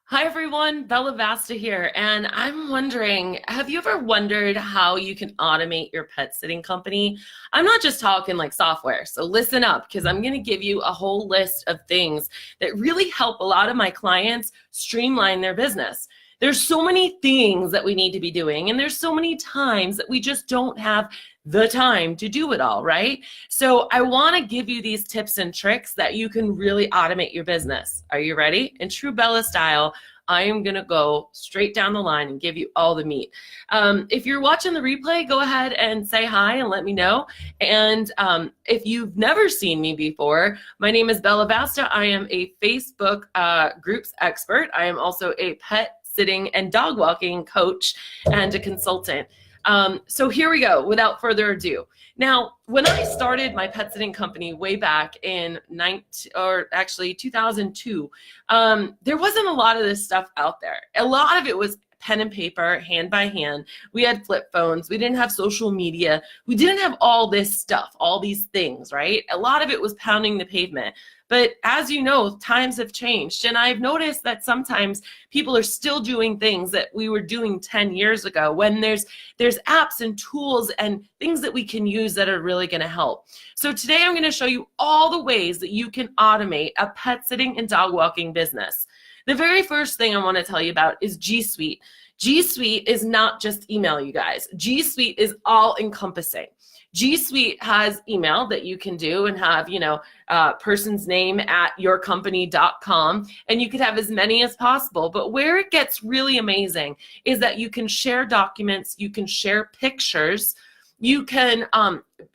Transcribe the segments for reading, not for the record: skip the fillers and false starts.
Hi everyone, Bella Vasta here, and I'm wondering, have you ever wondered how you can automate your pet sitting company? I'm not just talking like software, so listen up because I'm going to give you a whole list of things that really help a lot of my clients streamline their business. There's so many things that we need to be doing, and there's so many times that we just don't have the time to do it all, right? So I want to give you these tips and tricks that you can really automate your business. Are you ready? In true Bella style, I am going to go straight down the line and give you all the meat. If you're watching the replay, go ahead and say hi and let me know. And if you've never seen me before, my name is Bella Vasta. I am a Facebook groups expert. I am also a pet sitting and dog walking coach and a consultant. So here we go, without further ado. Now, when I started my pet sitting company way back in 2002, there wasn't a lot of this stuff out there. A lot of it was pen and paper, hand by hand. We had flip phones. We didn't have social media. We didn't have all this stuff, all these things, right? A lot of it was pounding the pavement. But as you know, times have changed. And I've noticed that sometimes people are still doing things that we were doing 10 years ago when there's apps and tools and things that we can use that are really going to help. So today I'm going to show you all the ways that you can automate a pet sitting and dog walking business. The very first thing I want to tell you about is Gsweet. Gsweet is not just email, you guys. Gsweet is all encompassing. Gsweet has email that you can do and have, person's name at yourcompany.com, and you could have as many as possible. But where it gets really amazing is that you can share documents, you can share pictures, you can,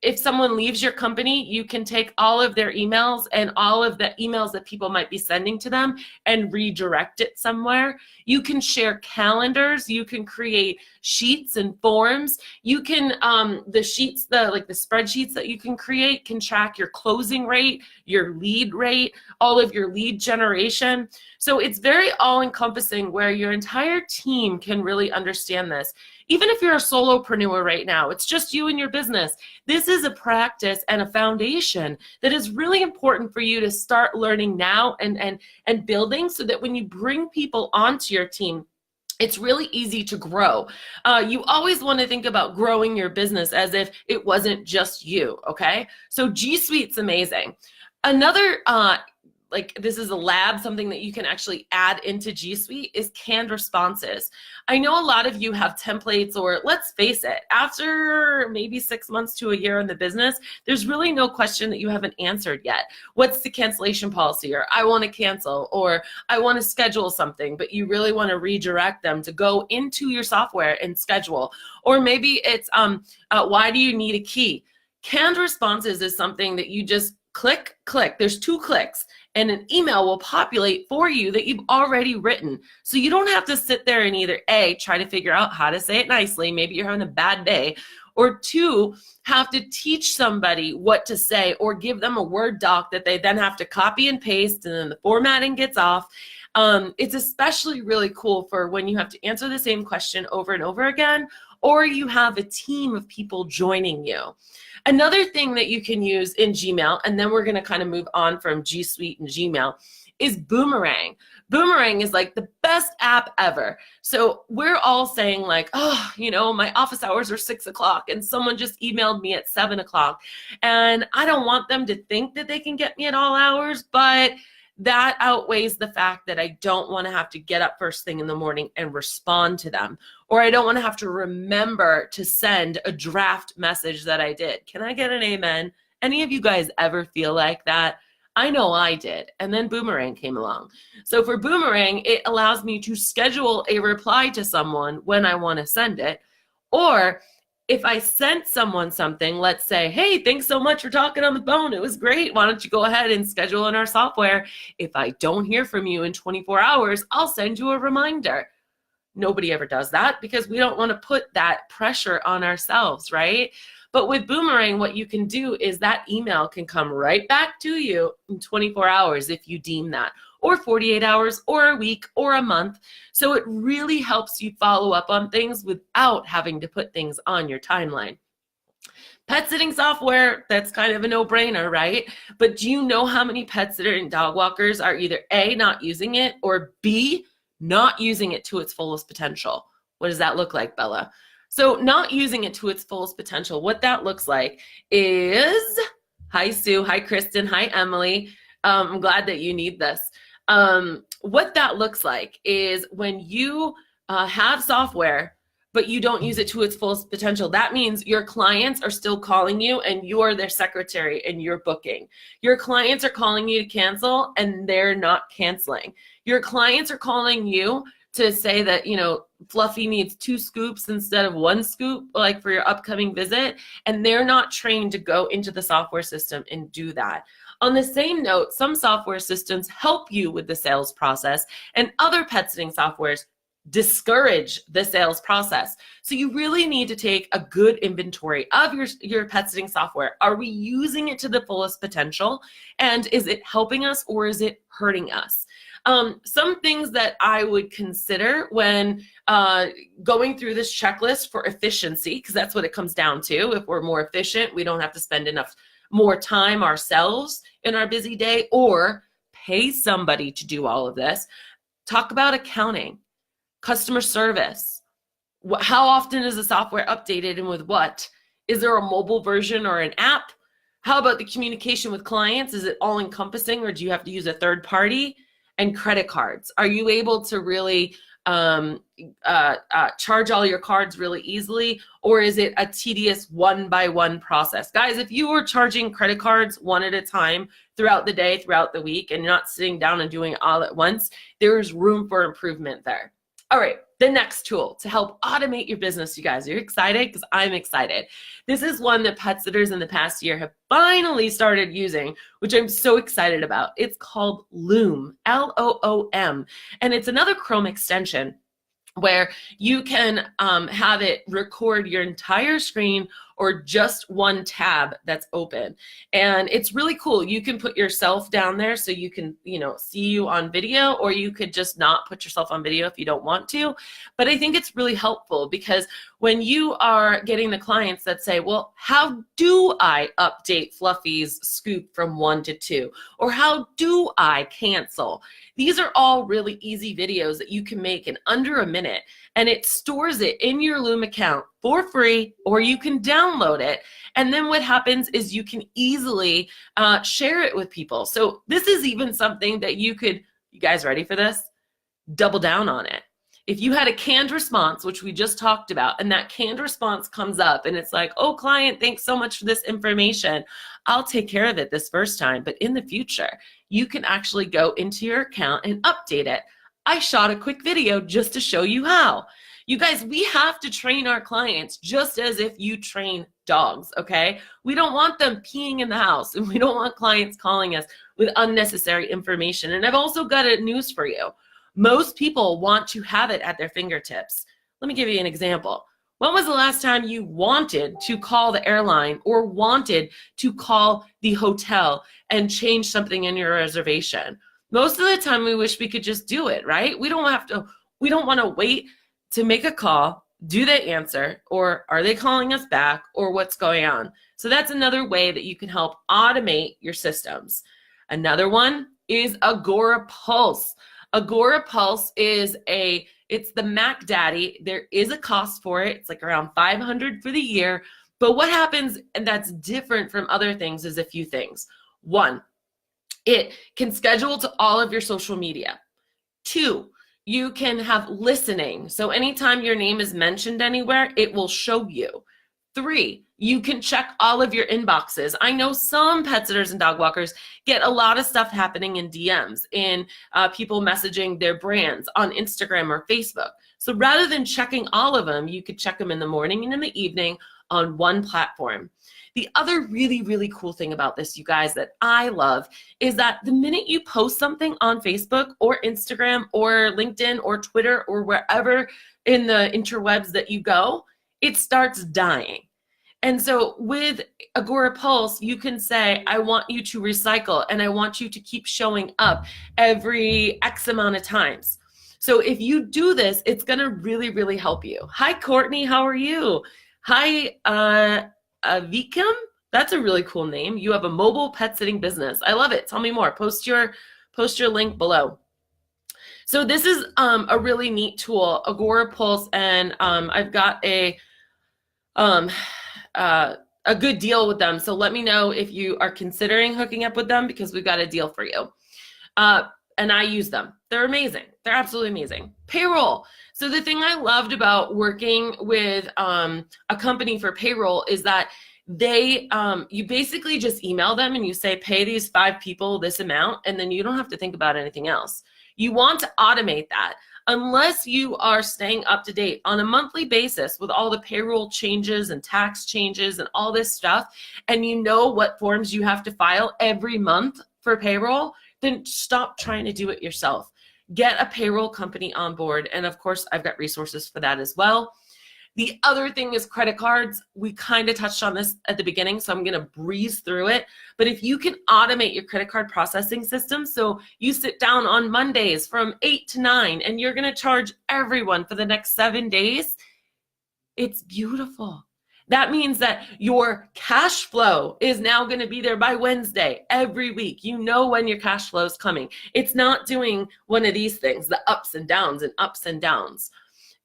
if someone leaves your company, you can take all of their emails and all of the emails that people might be sending to them and redirect it somewhere. You can share calendars. You can create sheets and forms. You can, the sheets, the spreadsheets that you can create can track your closing rate, your lead rate, all of your lead generation. So it's very all-encompassing where your entire team can really understand this. Even if you're a solopreneur right now, it's just you and your business. This is a practice and a foundation that is really important for you to start learning now and building so that when you bring people onto your team, it's really easy to grow. You always want to think about growing your business as if it wasn't just you, okay? So Gsweet's amazing. Another this is a lab, something that you can actually add into Gsweet is canned responses. I know a lot of you have templates, or let's face it, after maybe 6 months to a year in the business, there's really no question that you haven't answered yet. What's the cancellation policy? Or I want to cancel, or I want to schedule something, but you really want to redirect them to go into your software and schedule. Or maybe it's, why do you need a key? Canned responses is something that you just click. There's 2 clicks. And an email will populate for you that you've already written. So you don't have to sit there and either A, try to figure out how to say it nicely, maybe you're having a bad day, or 2, have to teach somebody what to say or give them a Word doc that they then have to copy and paste, and then the formatting gets off. It's especially really cool for when you have to answer the same question over and over again, or you have a team of people joining you. Another thing that you can use in Gmail, and then we're going to kind of move on from Gsweet and Gmail, is Boomerang. Boomerang is like the best app ever. So we're all saying like, oh, my office hours are 6 o'clock and someone just emailed me at 7 o'clock. And I don't want them to think that they can get me at all hours, but that outweighs the fact that I don't want to have to get up first thing in the morning and respond to them. Or I don't want to have to remember to send a draft message that I did. Can I get an amen? Any of you guys ever feel like that? I know I did. And then Boomerang came along. So for Boomerang, it allows me to schedule a reply to someone when I want to send it. Or if I sent someone something, let's say, hey, thanks so much for talking on the phone. It was great. Why don't you go ahead and schedule in our software? If I don't hear from you in 24 hours, I'll send you a reminder. Nobody ever does that because we don't want to put that pressure on ourselves, right? But with Boomerang, what you can do is that email can come right back to you in 24 hours if you deem that, or 48 hours, or a week, or a month. So it really helps you follow up on things without having to put things on your timeline. Pet sitting software, that's kind of a no-brainer, right? But do you know how many pet sitter and dog walkers are either A, not using it, or B, not using it to its fullest potential. What does that look like, Bella? So not using it to its fullest potential, what that looks like is, hi Sue, hi Kristen, hi Emily. I'm glad that you need this. What that looks like is when you have software, but you don't use it to its fullest potential. That means your clients are still calling you and you're their secretary and you're booking. Your clients are calling you to cancel and they're not canceling. Your clients are calling you to say that, you know, Fluffy needs 2 scoops instead of 1 scoop, like for your upcoming visit, and they're not trained to go into the software system and do that. On the same note, some software systems help you with the sales process, and other pet sitting softwares discourage the sales process. So you really need to take a good inventory of your pet sitting software. Are we using it to the fullest potential? And is it helping us or is it hurting us? Some things that I would consider when going through this checklist for efficiency, because that's what it comes down to. If we're more efficient, we don't have to spend more time ourselves in our busy day or pay somebody to do all of this. Talk about accounting, customer service. How often is the software updated and with what? Is there a mobile version or an app? How about the communication with clients? Is it all encompassing or do you have to use a third party? And credit cards. Are you able to really charge all your cards really easily, or is it a tedious one-by-one process? Guys, if you are charging credit cards one at a time throughout the day, throughout the week, and you're not sitting down and doing it all at once, there's room for improvement there. All right, the next tool to help automate your business, you guys. Are you excited? Because I'm excited. This is one that pet sitters in the past year have finally started using, which I'm so excited about. It's called Loom, L-O-O-M, and it's another Chrome extension where you can have it record your entire screen or just one tab that's open. And it's really cool. You can put yourself down there so you can, you know, see you on video, or you could just not put yourself on video if you don't want to. But I think it's really helpful because when you are getting the clients that say, well, how do I update Fluffy's scoop from 1 to 2? Or how do I cancel? These are all really easy videos that you can make in under a minute, and it stores it in your Loom account for free, or you can download it. And then what happens is you can easily share it with people. So this is even something that you guys ready for this? Double down on it. If you had a canned response, which we just talked about, and that canned response comes up and it's like, oh, client, thanks so much for this information. I'll take care of it this first time. But in the future, you can actually go into your account and update it. I shot a quick video just to show you how. You guys, we have to train our clients just as if you train dogs, okay? We don't want them peeing in the house, and we don't want clients calling us with unnecessary information. And I've also got a news for you. Most people want to have it at their fingertips. Let me give you an example. When was the last time you wanted to call the airline or wanted to call the hotel and change something in your reservation? Most of the time we wish we could just do it, right? We don't want to wait to make a call, do they answer, or are they calling us back, or what's going on? So that's another way that you can help automate your systems. Another one is Agora Pulse. Agora Pulse is it's the Mac Daddy. There is a cost for it. It's like around $500 for the year. But what happens, and that's different from other things, is a few things. 1, it can schedule to all of your social media. 2, you can have listening. So anytime your name is mentioned anywhere, it will show you. 3, you can check all of your inboxes. I know some pet sitters and dog walkers get a lot of stuff happening in DMs, in people messaging their brands on Instagram or Facebook. So rather than checking all of them, you could check them in the morning and in the evening on one platform. The other really, really cool thing about this, you guys, that I love is that the minute you post something on Facebook or Instagram or LinkedIn or Twitter or wherever in the interwebs that you go, it starts dying. And so with Agora Pulse, you can say, I want you to recycle and I want you to keep showing up every X amount of times. So if you do this, it's going to really, really help you. Hi, Courtney. How are you? Hi, Vikim. That's a really cool name. You have a mobile pet sitting business. I love it. Tell me more. Post your link below. So this is a really neat tool, Agora Pulse, and I've got um, a good deal with them. So let me know if you are considering hooking up with them, because we've got a deal for you. And I use them. They're amazing. They're absolutely amazing. Payroll. So the thing I loved about working with a company for payroll is that they you basically just email them and you say, pay these 5 people this amount, and then you don't have to think about anything else. You want to automate that. Unless you are staying up to date on a monthly basis with all the payroll changes and tax changes and all this stuff, and you know what forms you have to file every month for payroll, then stop trying to do it yourself. Get a payroll company on board. And of course, I've got resources for that as well. The other thing is credit cards. We kind of touched on this at the beginning, so I'm going to breeze through it. But if you can automate your credit card processing system, so you sit down on Mondays from 8 to 9, and you're going to charge everyone for the next 7 days, it's beautiful. That means that your cash flow is now going to be there by Wednesday every week. You know when your cash flow is coming. It's not doing one of these things, the ups and downs and ups and downs.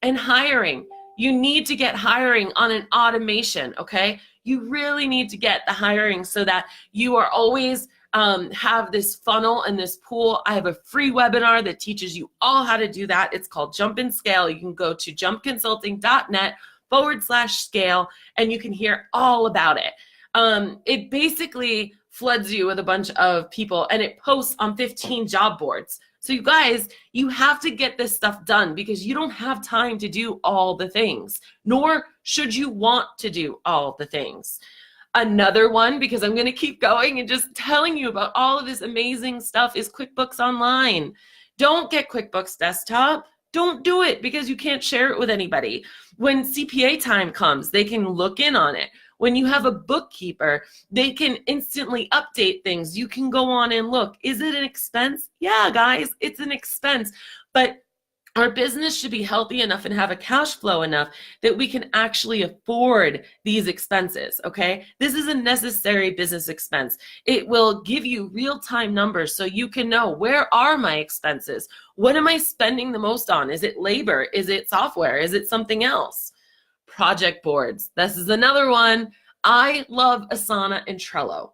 And hiring. You need to get hiring on an automation, okay? You really need to get the hiring so that you are always have this funnel and this pool. I have a free webinar that teaches you all how to do that. It's called Jump and Scale. You can go to jumpconsulting.net/scale and you can hear all about it. It basically floods you with a bunch of people and it posts on 15 job boards. So you guys, you have to get this stuff done because you don't have time to do all the things, nor should you want to do all the things. Another one, because I'm going to keep going and just telling you about all of this amazing stuff, is QuickBooks Online. Don't get QuickBooks Desktop. Don't do it because you can't share it with anybody. When CPA time comes, they can look in on it. When you have a bookkeeper, they can instantly update things. You can go on and look. Is it an expense? Yeah, guys, it's an expense. But our business should be healthy enough and have a cash flow enough that we can actually afford these expenses, okay? This is a necessary business expense. It will give you real-time numbers so you can know, where are my expenses? What am I spending the most on? Is it labor? Is it software? Is it something else? Project boards. This is another one. I love Asana and Trello.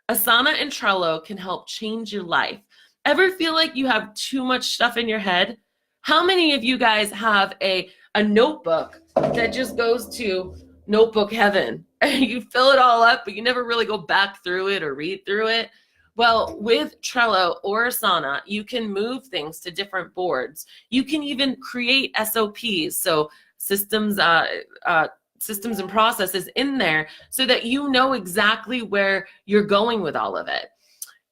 Asana and Trello can help change your life. Ever feel like you have too much stuff in your head? How many of you guys have a notebook that just goes to notebook heaven? You fill it all up, but you never really go back through it or read through it. Well, with Trello or Asana, you can move things to different boards. You can even create SOPs, so systems and processes in there, so that you know exactly where you're going with all of it.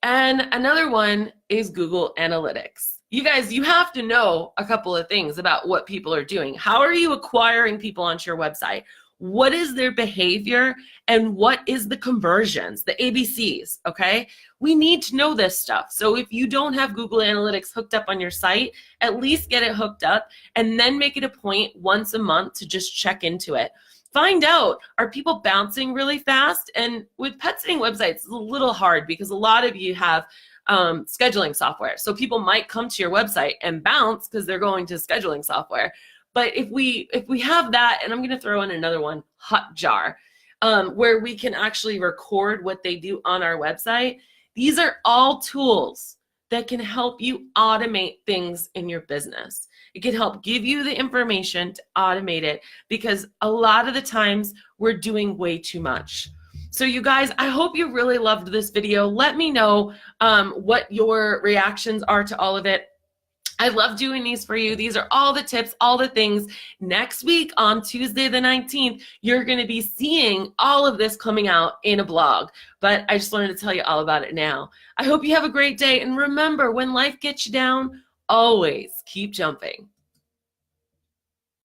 And another one is Google Analytics. You guys, you have to know a couple of things about what people are doing. How are you acquiring people onto your website? What is their behavior and what is the conversions, the ABCs, okay? We need to know this stuff. So if you don't have Google Analytics hooked up on your site, at least get it hooked up and then make it a point once a month to just check into it. Find out, are people bouncing really fast? And with pet sitting websites, it's a little hard because a lot of you have scheduling software. So people might come to your website and bounce because they're going to scheduling software. But if we have that, and I'm going to throw in another one, Hotjar, where we can actually record what they do on our website. These are all tools that can help you automate things in your business. It can help give you the information to automate it, because a lot of the times we're doing way too much. So you guys, I hope you really loved this video. Let me know what your reactions are to all of it. I love doing these for you. These are all the tips, all the things. Next week on Tuesday the 19th, you're going to be seeing all of this coming out in a blog. But I just wanted to tell you all about it now. I hope you have a great day. And remember, when life gets you down, always keep jumping.